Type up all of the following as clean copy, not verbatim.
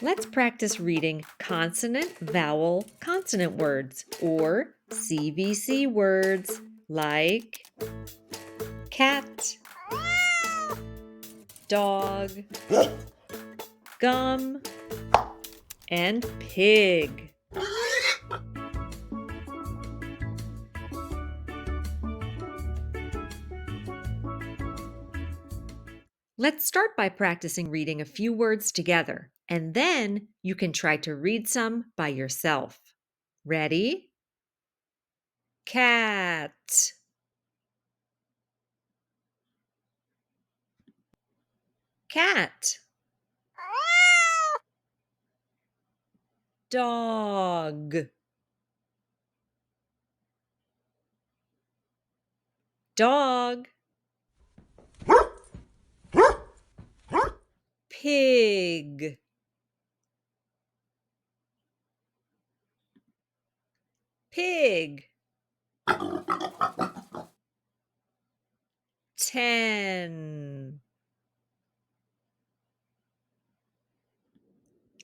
Let's practice reading consonant, vowel, consonant words, or CVC words, like cat, dog, gum, and pig. Let's start by practicing reading a few words together, and then you can try to read some by yourself. Ready? Cat, cat, dog, dog, pig, pig, 10,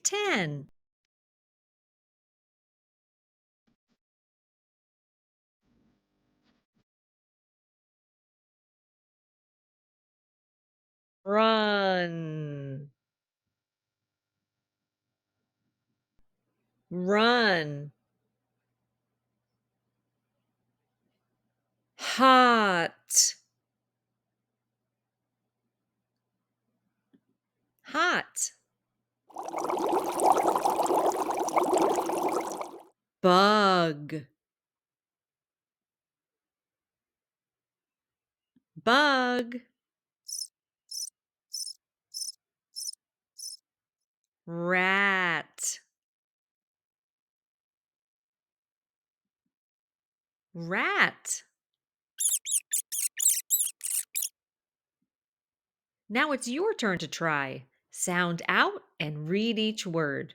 10, run, run, hot, hot, bug, bug, rat, rat. Now it's your turn to try. Sound out and read each word.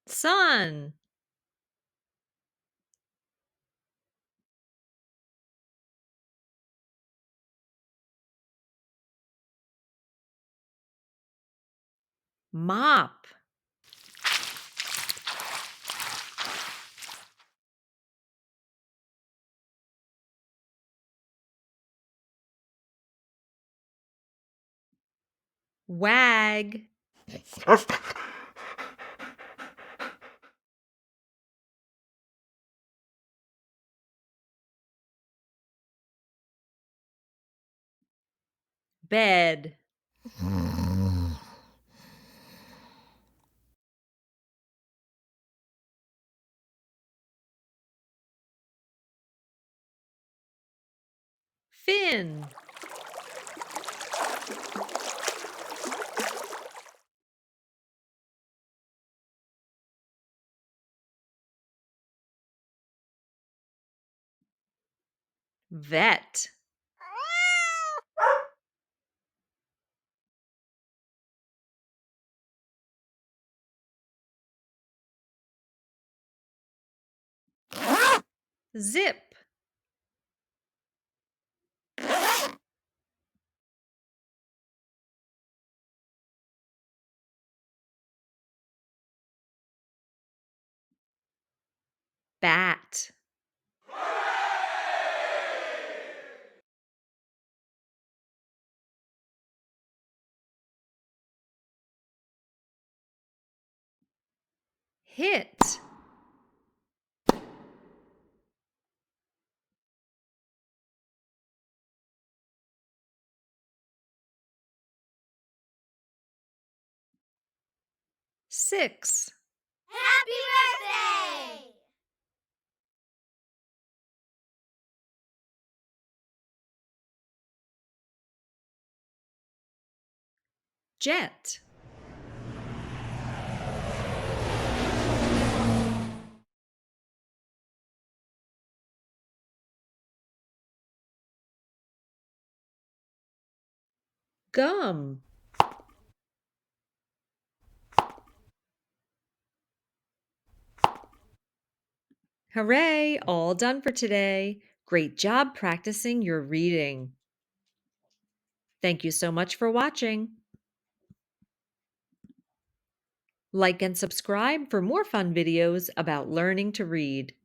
Sun, mop, wag, bed, fin, vet, zip, bat, hit, six, Happy birthday! jet, gum. Hooray! All done for today. Great job practicing your reading. Thank you so much for watching. Like and subscribe for more fun videos about learning to read.